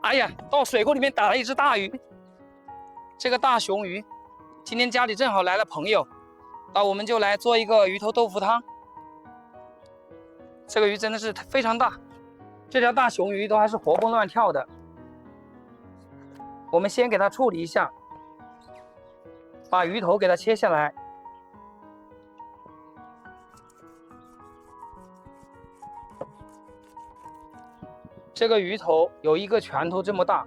哎呀，到水沟里面打了一只大鱼，这个大雄鱼。今天家里正好来了朋友，那我们就来做一个鱼头豆腐汤。这个鱼真的是非常大，这条大雄鱼都还是活蹦乱跳的。我们先给它处理一下，把鱼头给它切下来。这个鱼头有一个拳头这么大，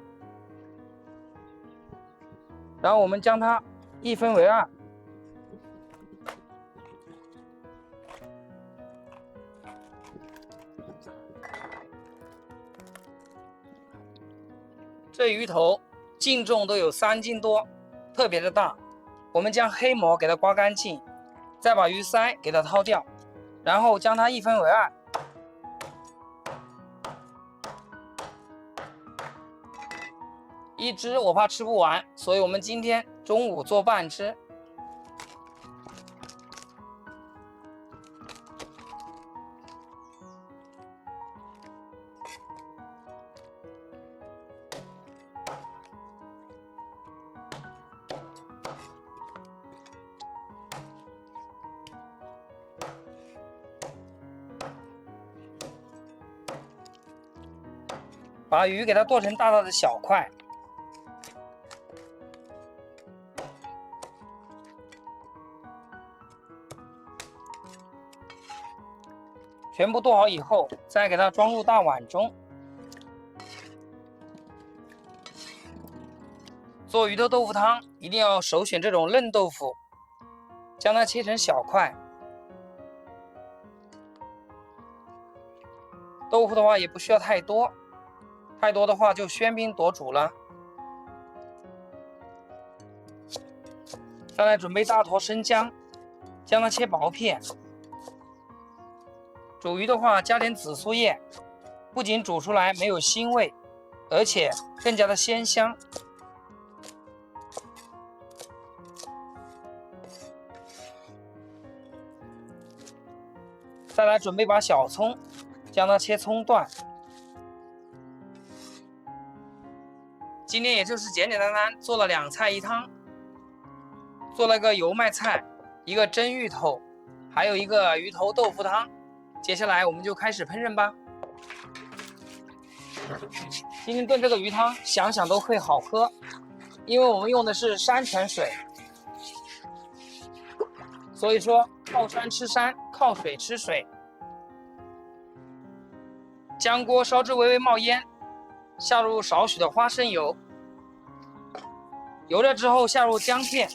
然后我们将它一分为二。这鱼头净重都有3斤多，特别的大。我们将黑膜给它刮干净，再把鱼鳃给它掏掉，然后将它一分为二。一只我怕吃不完，所以我们今天中午做半只。把鱼给它剁成大大的小块。全部剁好以后，再给它装入大碗中。做鱼头豆腐汤一定要首选这种嫩豆腐，将它切成小块。豆腐的话也不需要太多，太多的话就喧宾夺主了。再来准备大坨生姜，将它切薄片。煮鱼的话加点紫苏叶，不仅煮出来没有腥味，而且更加的鲜香。再来准备把小葱，将它切葱段。今天也就是简简单单做了2菜1汤，做了个油麦菜，一个蒸芋头，还有一个鱼头豆腐汤。接下来我们就开始烹饪吧。今天炖这个鱼汤，想想都会好喝，因为我们用的是山泉水，所以说靠山吃山，靠水吃水。将锅烧至微微冒烟，下入少许的花生油，油热之后下入姜片，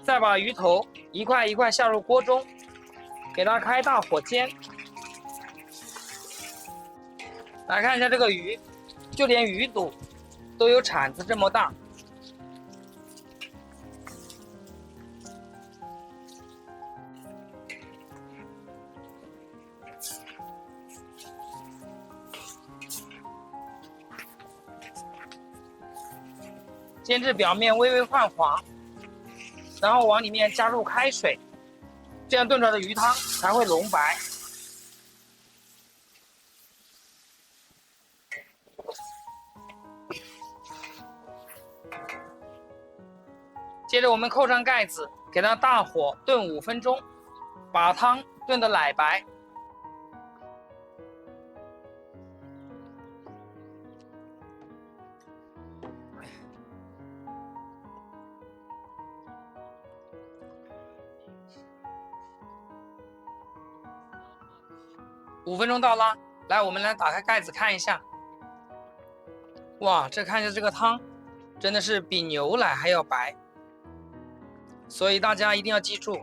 再把鱼头一块一块下入锅中，给它开大火煎。来看一下这个鱼，就连鱼肚都有铲子这么大。煎至表面微微泛黄，然后往里面加入开水，这样炖出来的鱼汤才会浓白。接着我们扣上盖子，给它大火炖5分钟，把汤炖得奶白。5分钟到了，来，我们来打开盖子看一下。哇，看一下这个汤，真的是比牛奶还要白。所以大家一定要记住，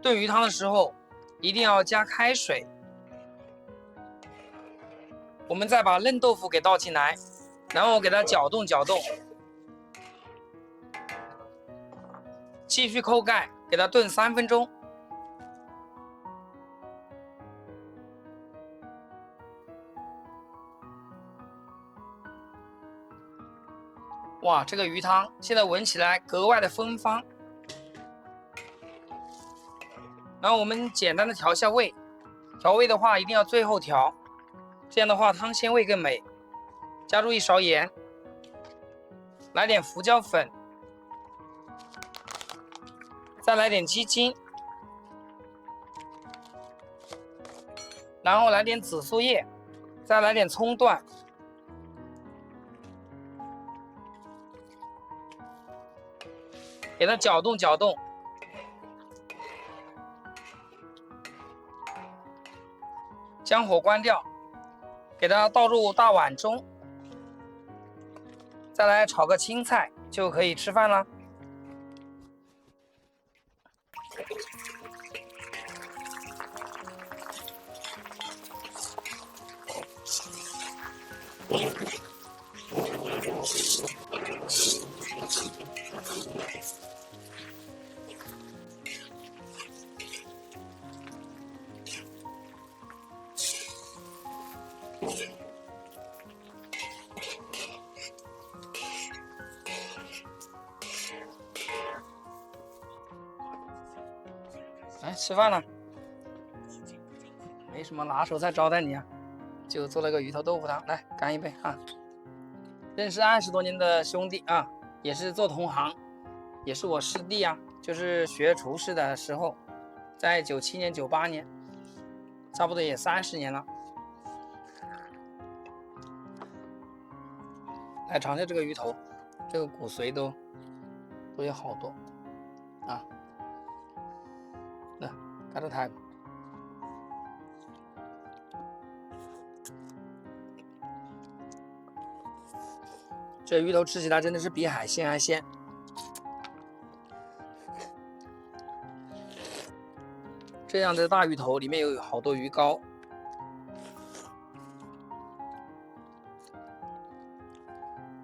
炖鱼汤的时候一定要加开水。我们再把嫩豆腐给倒进来，然后给它搅动搅动，继续扣盖，给它炖3分钟。哇，这个鱼汤现在闻起来格外的芬芳。然后我们简单的调一下味，调味的话一定要最后调，这样的话汤鲜味更美。加入1勺盐，来点胡椒粉，再来点鸡精，然后来点紫苏叶，再来点葱段，给它搅动搅动。将火关掉，给它倒入大碗中，再来炒个青菜，就可以吃饭了。来吃饭了，没什么拿手菜招待你啊，就做了个鱼头豆腐汤，来干一杯啊！认识20多年的兄弟啊，也是做同行，也是我师弟啊，就是学厨师的时候，在97年、98年，差不多也30年了。来尝尝这个鱼头，这个骨髓都有好多啊。那干着它。这鱼头吃起来真的是比海鲜还鲜。这样的大鱼头里面有好多鱼膏，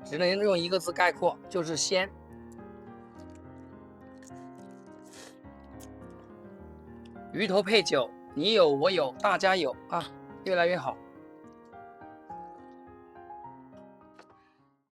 只能用一个字概括，就是鲜。鱼头配酒，你有我有大家有啊，越来越好。